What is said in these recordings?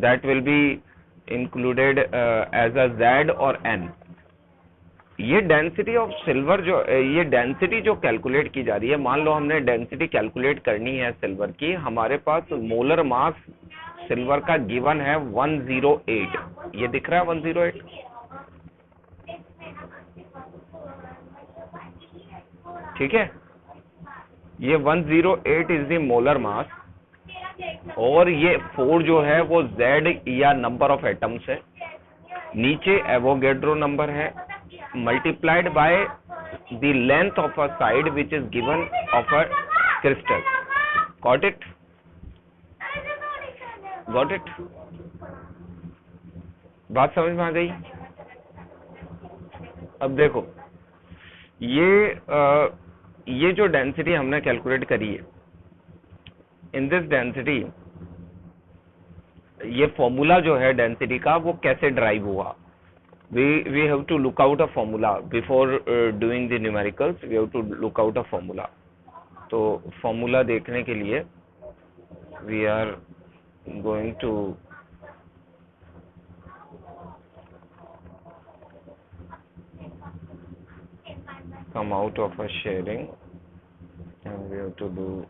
that will be included as a Z और N. ये density of silver जो ये डेंसिटी जो कैलकुलेट की जा रही है, मान लो हमने डेंसिटी कैलकुलेट करनी है सिल्वर की, हमारे पास मोलर मास सिल्वर का गिवन है 108. ये दिख रहा है 108. ठीक है, ये 108 इज द मोलर मास, और ये 4 जो है वो Z या नंबर ऑफ एटम्स है, नीचे एवोगेड्रो नंबर है, multiplied by the length of a side which is given of a crystal. Got it? Got it? बात समझ में आ गई? अब देखो, ये जो डेंसिटी हमने कैलकुलेट करी है, इन दिस डेंसिटी, ये फॉर्मूला जो है डेंसिटी का वो कैसे ड्राइव हुआ? We have to look out a formula before doing the numericals. We have to look out a formula. तो formula देखने के लिए we are going to come out of a sharing and we have to do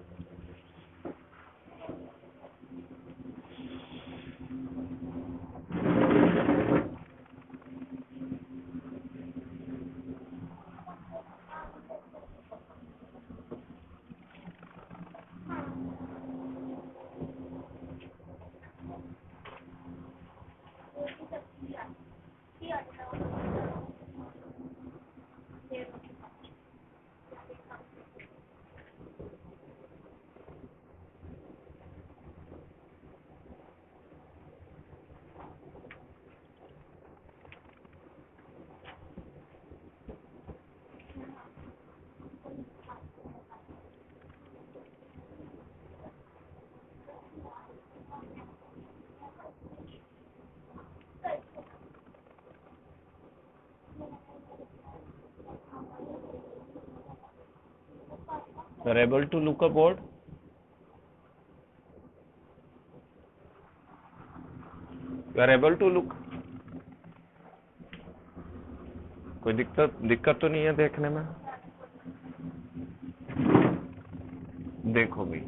You are able to look a board? You are able to look? कोई दिक्कत तो नहीं है देखने में? देखो भाई,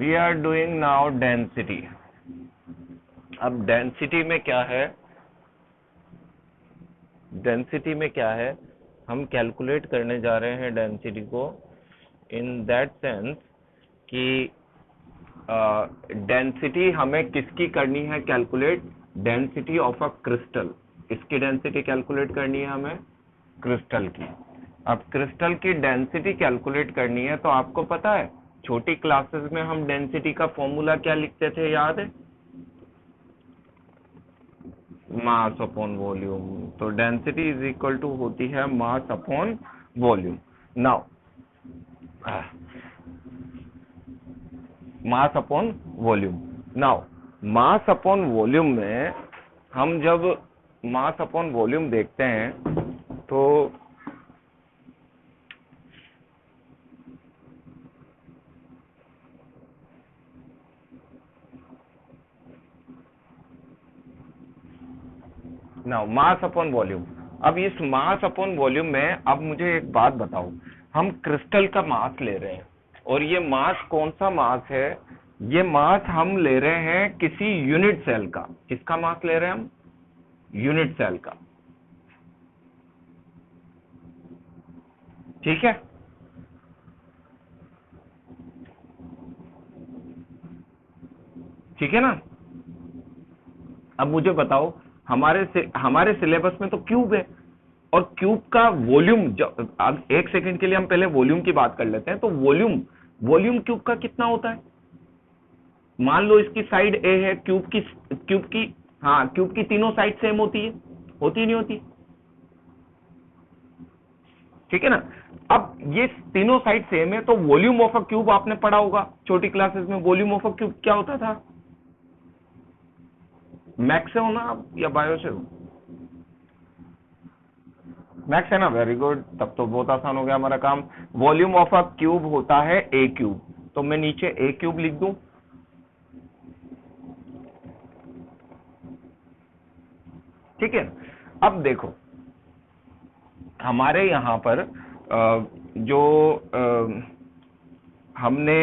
we are doing now density. अब डेंसिटी में क्या है? डेंसिटी में क्या है? हम कैलकुलेट करने जा रहे हैं डेंसिटी को इन दैट सेंस कि डेंसिटी हमें किसकी करनी है calculate? Density of a crystal. इसकी डेंसिटी कैलकुलेट करनी है हमें, क्रिस्टल की. अब क्रिस्टल की डेंसिटी कैलकुलेट करनी है तो आपको पता है छोटी क्लासेस में हम डेंसिटी का फॉर्मूला क्या लिखते थे, याद है? Mass upon volume. तो डेंसिटी इज इक्वल टू होती है mass upon volume. Now mass upon volume. Now mass upon volume में हम जब मास अपॉन वॉल्यूम देखते हैं तो नाउ मास अपॉन वॉल्यूम. अब इस मास अपॉन वॉल्यूम में अब मुझे एक बात बताओ, हम क्रिस्टल का मास ले रहे हैं और ये मास कौन सा मास है? ये मास हम ले रहे हैं किसी यूनिट सेल का. किसका मास ले रहे हैं हम? यूनिट सेल का. ठीक है, ठीक है ना? अब मुझे बताओ, हमारे सिलेबस में तो क्यूब है और क्यूब का वॉल्यूम, अब एक सेकंड के लिए हम पहले वॉल्यूम की बात कर लेते हैं. तो वॉल्यूम क्यूब का कितना होता है? मान लो इसकी साइड ए है, क्यूब की तीनों साइड सेम होती है, होती नहीं होती? ठीक है ना? अब ये तीनों साइड सेम है तो वॉल्यूम ऑफ अ क्यूब आपने पढ़ा होगा छोटी क्लासेस में. वॉल्यूम ऑफ अ क्यूब क्या होता था? मैक्स से हो ना आप या बायो से हो? मैक्स है ना? वेरी गुड, तब तो बहुत आसान हो गया हमारा काम. वॉल्यूम ऑफ अ क्यूब होता है ए क्यूब. तो मैं नीचे ए क्यूब लिख दूं. ठीक है। अब देखो हमारे यहाँ पर जो हमने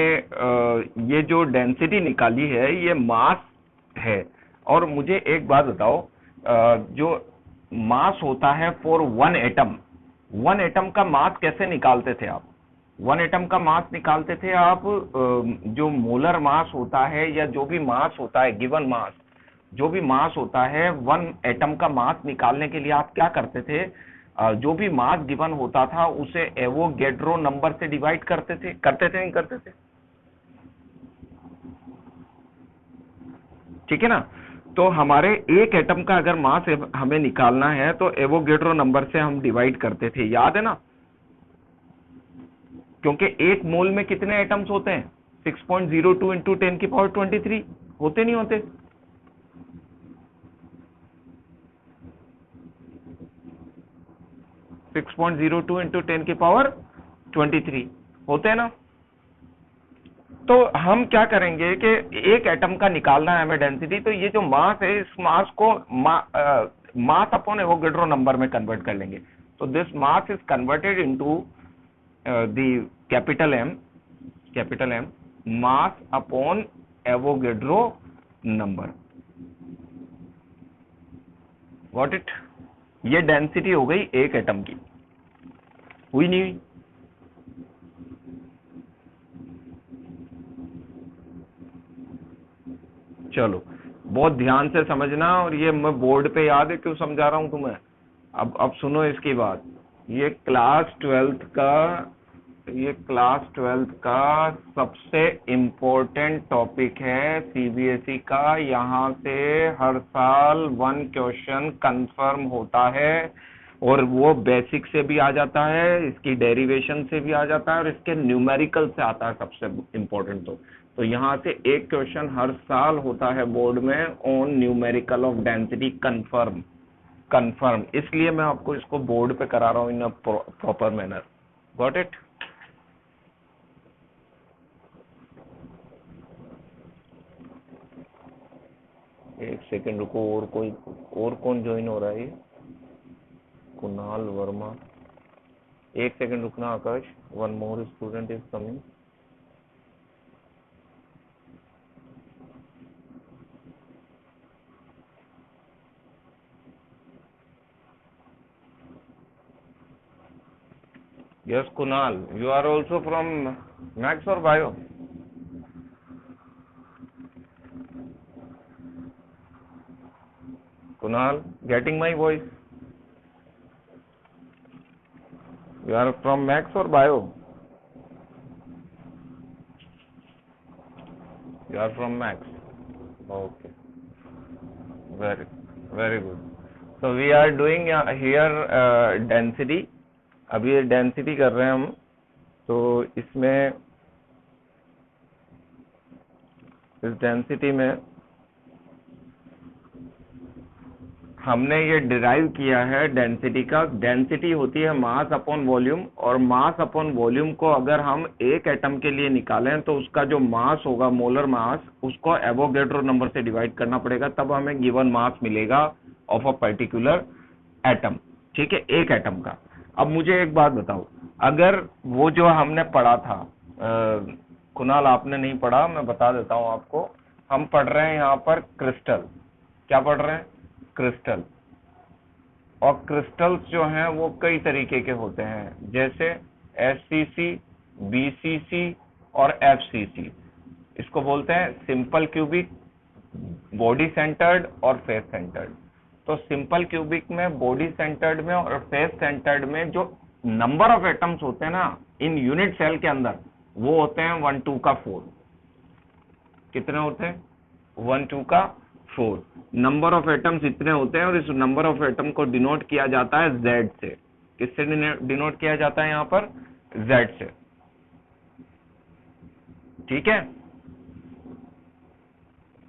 ये जो डेंसिटी निकाली है ये मास है। और मुझे एक बात बताओ, जो मास होता है फॉर वन एटम का मास कैसे निकालते थे आप? वन एटम का मास निकालते थे आप, जो मोलर मास होता है या जो भी मास होता है, गिवन मास, जो भी मास होता है, वन एटम का मास निकालने के लिए आप क्या करते थे? जो भी मास गिवन होता था उसे एवोगैड्रो नंबर से डिवाइड करते थे नहीं करते थे? ठीक है ना। तो हमारे एक एटम का अगर मास हमें निकालना है तो एवोगैड्रो नंबर से हम डिवाइड करते थे, याद है ना? क्योंकि एक मोल में कितने एटम्स होते हैं? 6.02 इंटू 10⁻23 होते नहीं होते? सिक्स 6.02 इंटू 10⁻23 होते हैं ना। तो हम क्या करेंगे कि एक एटम का निकालना है हमें डेंसिटी, तो ये जो मास है इस मास को मास अपॉन एवोगैड्रो नंबर में कन्वर्ट कर लेंगे। तो this mass is converted into the capital M mass upon Avogadro number. Got it? ये डेंसिटी हो गई एक एटम की, हुई नहीं हुई? चलो बहुत ध्यान से समझना, और ये मैं बोर्ड पे याद है क्यों समझा रहा हूं तुम्हें। अब सुनो इसकी बात। ये क्लास 12th का सबसे इम्पोर्टेंट टॉपिक है सीबीएसई का। यहाँ से हर साल 1 क्वेश्चन कंफर्म होता है, और वो बेसिक से भी आ जाता है, इसकी डेरिवेशन से भी आ जाता है, और इसके न्यूमेरिकल से आता है सबसे इम्पोर्टेंट। तो यहाँ से एक क्वेश्चन हर साल होता है बोर्ड में on numerical of density confirm. इसलिए मैं आपको इसको बोर्ड पे करा रहा हूँ in a proper manner. Got it? एक सेकंड रुको, और कौन ज्वाइन हो रहा है? ये कुणाल वर्मा। एक सेकंड रुकना Akash, one more student is coming. Yes, Kunal, you are also from Max or Bio? Kunal, getting my voice? You are from Max or Bio? You are from Max. Okay. Very good. So we are doing here density. अभी ये density कर रहे हैं हम। तो इसमें इस density में हमने ये डिराइव किया है डेंसिटी का। डेंसिटी होती है मास अपॉन वॉल्यूम, और मास अपॉन वॉल्यूम को अगर हम एक एटम के लिए निकालें तो उसका जो मास होगा, मोलर मास, उसको एवोगैड्रो नंबर से डिवाइड करना पड़ेगा, तब हमें गिवन मास मिलेगा ऑफ अ पर्टिकुलर एटम। ठीक है, एक एटम का। अब मुझे एक बात बताओ, अगर वो जो हमने पढ़ा था, कुणाल आपने नहीं पढ़ा, मैं बता देता हूं आपको। हम पढ़ रहे हैं यहाँ पर क्रिस्टल। क्या पढ़ रहे हैं? क्रिस्टल। और क्रिस्टल्स जो हैं वो कई तरीके के होते हैं, जैसे एससीसी, बीसीसी और एफसीसी। इसको बोलते हैं सिंपल क्यूबिक, बॉडी सेंटर्ड और फेस सेंटर्ड। तो सिंपल क्यूबिक में, बॉडी सेंटर्ड में और फेस सेंटर्ड में जो नंबर ऑफ एटम्स होते हैं ना इन यूनिट सेल के अंदर, वो होते हैं 1 2 का 4। कितने होते हैं? 1 2 का 4 नंबर ऑफ एटम्स इतने होते हैं। और इस नंबर ऑफ एटम को डिनोट किया जाता है Z से। किससे डिनोट किया जाता है यहाँ पर? Z से। ठीक है।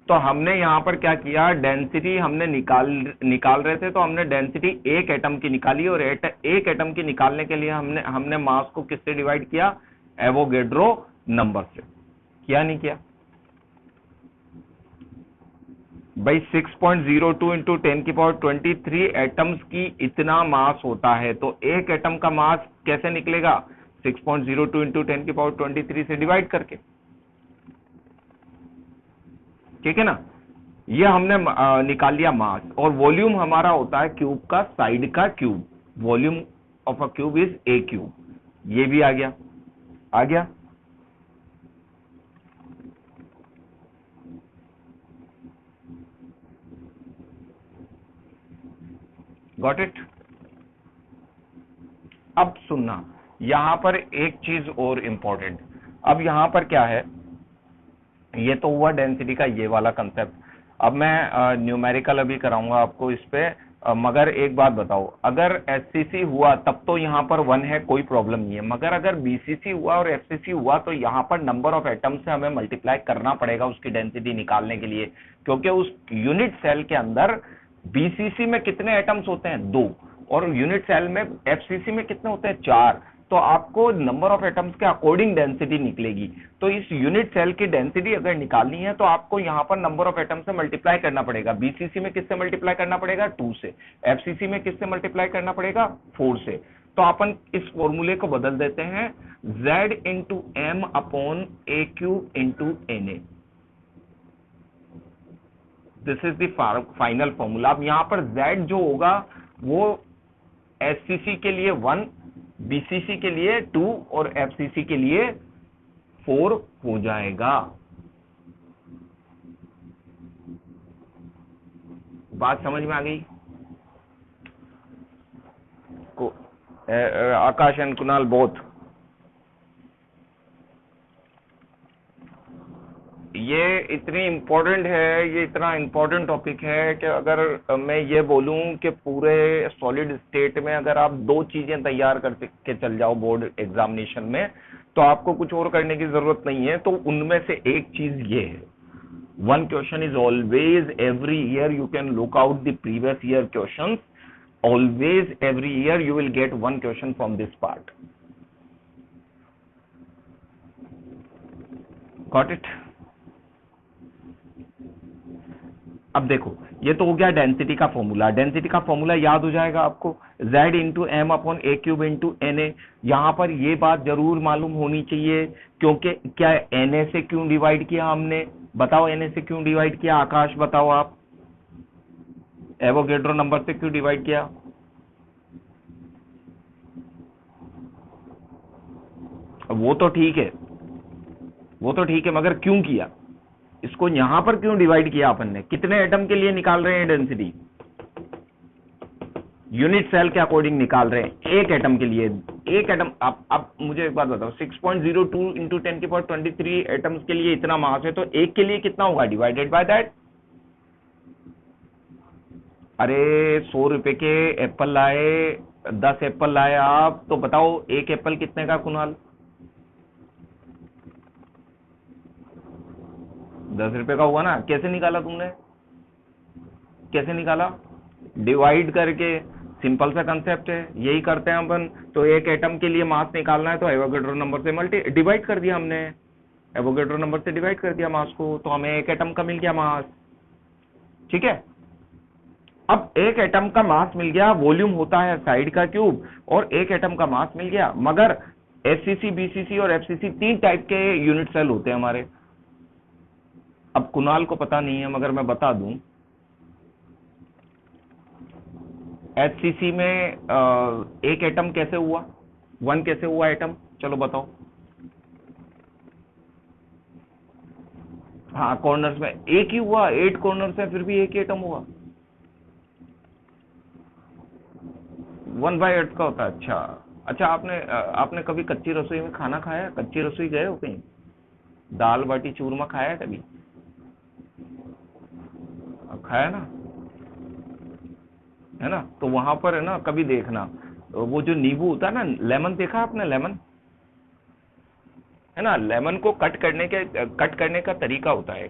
तो हमने यहाँ पर क्या किया, डेंसिटी हमने निकाल रहे थे, तो हमने डेंसिटी एक एटम की निकाली, और एक एटम की निकालने के लिए हमने मास को किससे डिवाइड किया? एवोगैड्रो नंबर से। किया नहीं किया? भाई 6.02 इंटू 10⁻23 एटम्स की इतना मास होता है, तो एक एटम का मास कैसे निकलेगा? 6.02 इंटू 10⁻23 से डिवाइड करके। ठीक है ना, ये हमने निकाल लिया मास। और वॉल्यूम हमारा होता है क्यूब का साइड का cube, volume of a cube is a cube. ये भी आ गया, आ गया। Got it? अब सुनना, यहां पर एक चीज और इंपॉर्टेंट। अब यहां पर क्या है, ये तो हुआ डेंसिटी का ये वाला कंसेप्ट। अब मैं न्यूमेरिकल अभी कराऊंगा आपको इस पे। मगर एक बात बताओ, अगर एससीसी हुआ तब तो यहाँ पर 1 है, कोई प्रॉब्लम नहीं है। मगर अगर बीसीसी हुआ और एफसीसी हुआ तो यहाँ पर नंबर ऑफ एटम से हमें मल्टीप्लाई करना पड़ेगा उसकी डेंसिटी निकालने के लिए, क्योंकि उस यूनिट सेल के अंदर बीसीसी में कितने एटम्स होते हैं? 2, और यूनिट सेल में एफसीसी में कितने होते हैं? 4। तो आपको नंबर ऑफ एटम्स के अकॉर्डिंग डेंसिटी निकलेगी। तो इस यूनिट सेल की डेंसिटी अगर निकालनी है तो आपको यहां पर नंबर ऑफ एटम से मल्टीप्लाई करना पड़ेगा। बीसीसी में किससे मल्टीप्लाई करना पड़ेगा? 2 से। एफसीसी में किससे मल्टीप्लाई करना पड़ेगा? 4 से। तो अपन इस फॉर्मूले को बदल देते हैं, Z into M upon a cube into N A. This is the final formula. अब यहां पर Z जो होगा वो एससीसी के लिए 1, बीसीसी के लिए 2 और एफसीसी के लिए 4 हो जाएगा। बात समझ में आ गई? आकाश एंड कुणाल बोथ। ये इतनी इंपॉर्टेंट है, ये इतना इंपॉर्टेंट टॉपिक है कि अगर मैं ये बोलूं कि पूरे सॉलिड स्टेट में अगर आप 2 चीजें तैयार करके चल जाओ बोर्ड एग्जामिनेशन में, तो आपको कुछ और करने की जरूरत नहीं है। तो उनमें से एक चीज ये है, 1 question is always every year you can look out the previous year question, always every year you will get 1 question from this part. Got it? अब देखो, ये तो हो गया डेंसिटी का फॉर्मूला। डेंसिटी का फॉर्मूला याद हो जाएगा आपको, Z into M upon a cube into N A. यहां पर ये बात जरूर मालूम होनी चाहिए, क्योंकि क्या Na से क्यों डिवाइड किया हमने? बताओ Na से क्यों डिवाइड किया? आकाश बताओ आप, एवोगैड्रो नंबर से क्यों डिवाइड किया? वो तो ठीक है, वो तो ठीक है, मगर क्यों किया? इसको यहां पर क्यों डिवाइड किया अपन ने? कितने एटम के लिए निकाल रहे हैं डेंसिटी? यूनिट सेल के अकॉर्डिंग निकाल रहे हैं, एक एटम के लिए। एक एटम, अब मुझे एक बात बताओ, 6.02 इंटू 10⁻23 एटम्स के लिए इतना मास है, तो एक के लिए कितना होगा डिवाइडेड बाय दैट? अरे 100 रुपए के एप्पल लाए, 10 एप्पल लाए आप, तो बताओ एक एप्पल कितने का कुणाल? 10 रुपए का हुआ ना? कैसे निकाला तुमने? कैसे निकाला? डिवाइड करके। सिंपल सा कंसेप्ट है, यही करते हैं अपन। तो एक एटम के लिए मास निकालना है तो एवोगैड्रो नंबर से डिवाइड कर दिया हमने, एवोगैड्रो नंबर से डिवाइड कर दिया मास को, तो हमें एक एटम का मिल गया मास। ठीक है, अब एक एटम का मास मिल गया, वॉल्यूम होता है साइड का क्यूब, और एक एटम का मास मिल गया। मगर एससीसी, बीसीसी और एफसीसी 3 टाइप के यूनिट सेल होते हैं हमारे। अब कुणाल को पता नहीं है मगर मैं बता दूं, एचसीसी में एक एटम कैसे हुआ? 1 कैसे हुआ एटम? चलो बताओ। हाँ, कॉर्नर्स में एक ही हुआ, 8 कॉर्नर्स है, फिर भी एक ही एटम हुआ। 1/8 का होता है। अच्छा, आपने कभी कच्ची रसोई में खाना खाया? कच्ची रसोई गए हो कहीं? दाल बाटी चूरमा खाया है कभी? खाया ना, है ना? तो वहां पर है ना, कभी देखना, वो जो नींबू होता है ना, लेमन देखा आपने? लेमन है ना, लेमन को कट करने का तरीका होता है।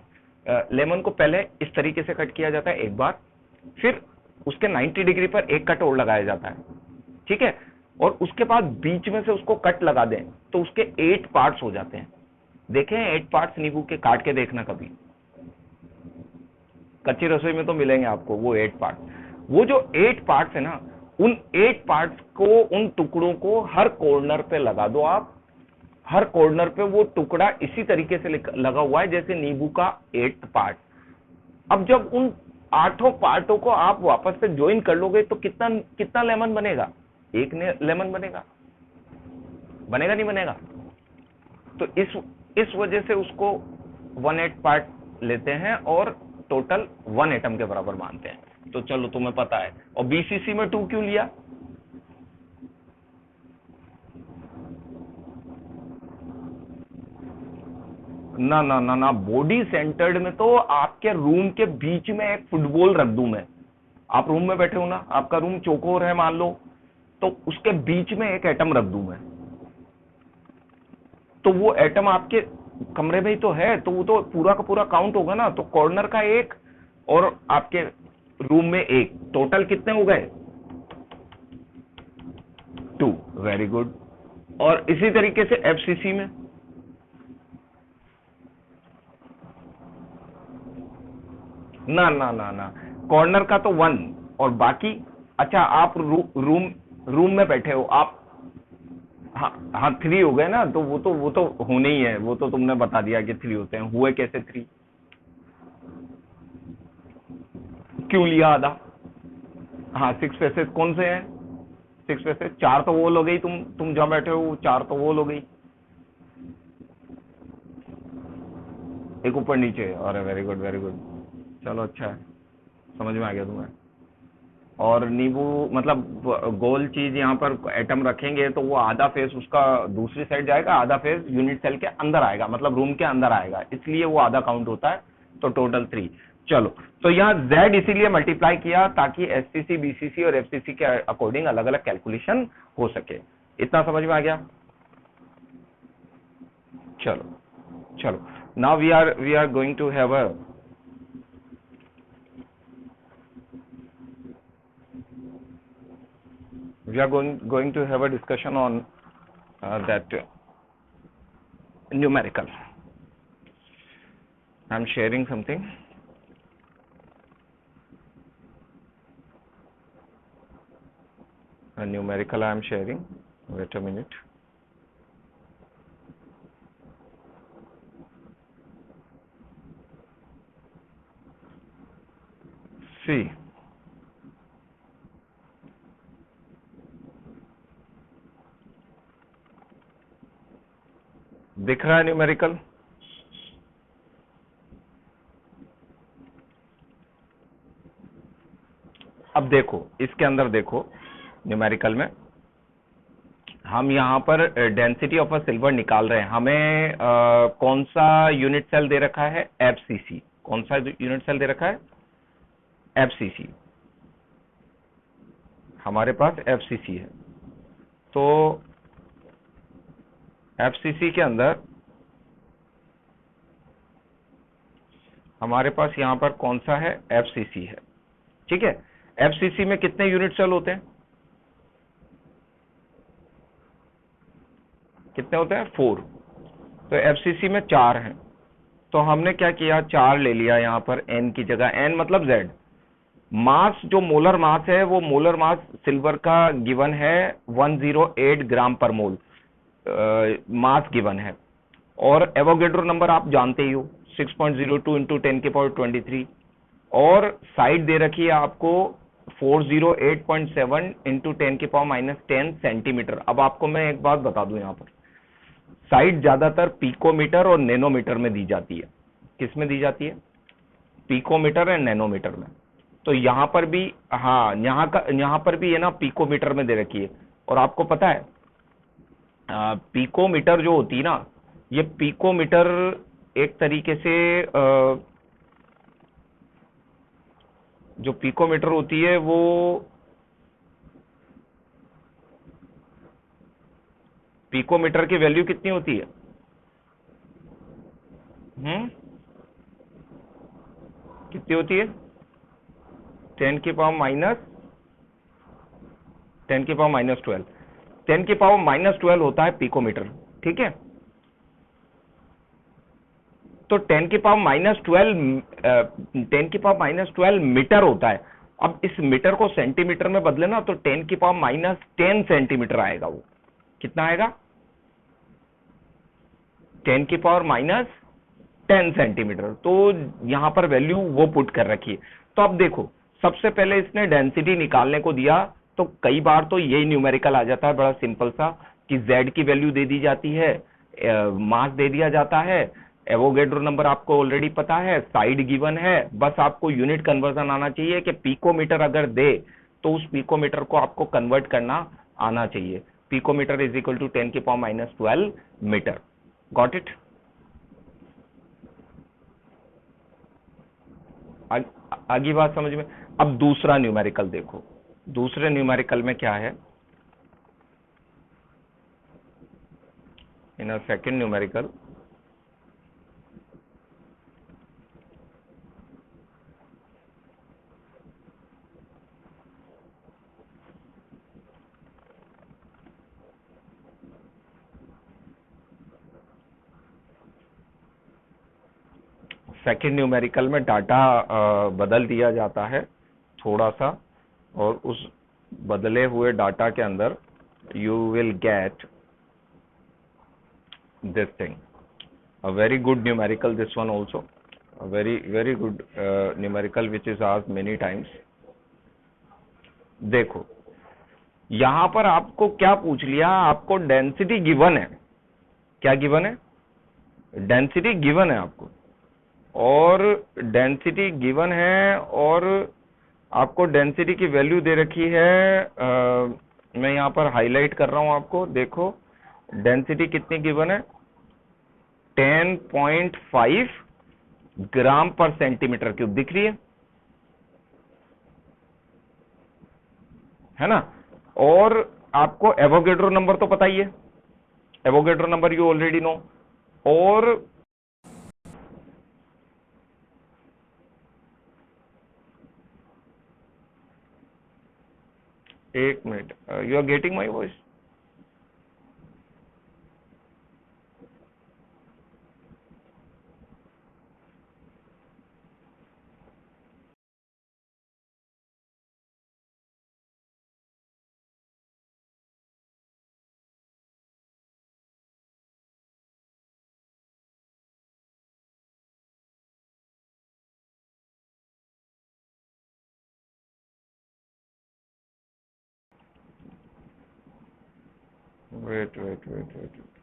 लेमन को पहले इस तरीके से कट किया जाता है एक बार, फिर उसके 90 डिग्री पर एक कट और लगाया जाता है। ठीक है, और उसके बाद बीच में से उसको कट लगा दें तो उसके 8 पार्ट्स हो जाते हैं। देखें 8 पार्ट्स नींबू के? काट के देखना कभी, कच्ची रसोई में तो मिलेंगे आपको वो 8 पार्ट। वो जो 8 पार्ट्स है ना, उन 8 पार्ट्स को, उन टुकड़ों को हर कॉर्नर पे लगा दो आप। हर कॉर्नर पे वो टुकड़ा इसी तरीके से लगा हुआ है जैसे नींबू का 8th पार्ट। अब जब उन 8 पार्टों को आप वापस से ज्वाइन कर लोगे तो कितना कितना लेमन बनेगा? एक लेमन बनेगा। बनेगा नहीं बनेगा? तो इस वजह से उसको 1/8 पार्ट लेते हैं और टोटल 1 एटम के बराबर मानते हैं। तो चलो तुम्हें पता है। और बीसीसी में 2 क्यों लिया? ना ना ना ना, बॉडी सेंटर्ड में तो आपके रूम के बीच में एक फुटबॉल रख दूं मैं। आप रूम में बैठे हो ना, आपका रूम चौकोर है मान लो, तो उसके बीच में एक एटम रख दूं मैं, तो वो एटम आपके कमरे में ही तो है, तो वो तो पूरा का पूरा काउंट होगा ना। तो कॉर्नर का एक और आपके रूम में एक, टोटल कितने हो गए? 2। Very good. और इसी तरीके से एफसीसी में ना ना ना ना, कॉर्नर का तो 1 और बाकी। अच्छा, आप रूम में बैठे हो आप। हाँ हाँ, 3 हो गए ना, तो वो तो होने ही है। वो तो तुमने बता दिया कि 3 होते हैं। हुए कैसे 3? क्यों लिया आधा? हाँ, 6 फेसेस कौन से हैं? 6 फेसेस 4 तो वो हो गई, तुम जहां बैठे हो 4 तो वो हो गई, एक ऊपर नीचे। अरे वेरी गुड वेरी गुड, चलो अच्छा है, समझ में आ गया तुम्हें। और नींबू मतलब गोल चीज यहाँ पर एटम रखेंगे तो वो आधा फेस उसका दूसरी साइड जाएगा, आधा फेस यूनिट सेल के अंदर आएगा, मतलब रूम के अंदर आएगा, इसलिए वो आधा काउंट होता है। तो टोटल 3। चलो, तो यहाँ Z इसीलिए मल्टीप्लाई किया ताकि एससीसी, बीसीसी और एफसीसी के अकॉर्डिंग अलग अलग कैलकुलेशन हो सके। इतना समझ में आ गया? चलो चलो, now we are going to have a we are going to have a discussion on that numerical. I'm sharing something. A numerical I am sharing. Wait a minute. See. दिख रहा है न्यूमेरिकल? अब देखो, इसके अंदर देखो, न्यूमेरिकल में हम यहाँ पर डेंसिटी ऑफ अ सिल्वर निकाल रहे हैं। हमें कौन सा यूनिट सेल दे रखा है? एफसीसी। कौन सा यूनिट सेल दे रखा है? एफसीसी। हमारे पास एफसीसी है। तो एफसीसी के अंदर हमारे पास यहाँ पर कौन सा है? एफसीसी है। ठीक है, एफसीसी में कितने यूनिट सेल होते हैं? कितने होते हैं? 4। तो एफसीसी में 4 हैं। तो हमने क्या किया, 4 ले लिया यहाँ पर एन की जगह। एन मतलब जेड। मास, जो मोलर मास है, वो मोलर मास सिल्वर का गिवन है 108 ग्राम पर मोल मास गिवन है। और एवोगेड्रो नंबर आप जानते ही हो, 6.02 इंटू 10⁻23। और साइड दे रखी है आपको 408.7 इंटू 10⁻10 सेंटीमीटर। अब आपको मैं एक बात बता दूं, यहाँ पर साइड ज्यादातर पिकोमीटर और नैनोमीटर में दी जाती है। किस में दी जाती है? पिकोमीटर एंड नैनोमीटर में। तो यहाँ पर भी, हाँ, यहाँ पर भी है ना, पिकोमीटर में दे रखी है। और आपको पता है पिकोमीटर जो होती है ना, ये पिकोमीटर एक तरीके से जो पिकोमीटर होती है वो पिकोमीटर की वैल्यू कितनी होती है? कितनी होती है? 10⁻⁻12। 10⁻12 होता है पिकोमीटर। ठीक है, तो 10 की पावर -12 मीटर होता है। अब इस मीटर को सेंटीमीटर में बदले ना तो 10 की पावर -10 सेंटीमीटर आएगा। वो कितना आएगा? 10 की पावर -10 सेंटीमीटर। तो यहां पर वैल्यू वो पुट कर रखी है। तो अब देखो, सबसे पहले इसने डेंसिटी निकालने को दिया, तो कई बार तो यही न्यूमेरिकल आ जाता है, बड़ा सिंपल सा, कि जेड की वैल्यू दे दी जाती है, मास दे दिया जाता है, एवोगेड्रो नंबर आपको ऑलरेडी पता है, साइड गिवन है, बस आपको यूनिट कन्वर्जन आना चाहिए कि पिकोमीटर अगर दे तो उस पिकोमीटर को आपको कन्वर्ट करना आना चाहिए। पिकोमीटर इज इक्वल टू 10 की पावर -12 मीटर। Got it? आगे बात समझ में? अब दूसरा न्यूमेरिकल देखो, दूसरे न्यूमेरिकल में क्या है। In a second numerical, second numerical में डाटा बदल दिया जाता है थोड़ा सा, और उस बदले हुए डाटा के अंदर you will get this thing, a very good numerical, this one also a very good numerical which is asked many times। देखो, यहां पर आपको क्या पूछ लिया, आपको डेंसिटी गिवन है। क्या गिवन है? डेंसिटी गिवन है आपको, और डेंसिटी गिवन है, और आपको डेंसिटी की वैल्यू दे रखी है। मैं यहां पर हाईलाइट कर रहा हूं आपको, देखो डेंसिटी कितनी गिवन है, 10.5 ग्राम पर सेंटीमीटर क्यूब दिख रही है ना। और आपको एवोगेड्रो नंबर तो पता ही है, Avogadro number you already know. और एक minute, you are getting my voice? Wait wait wait wait,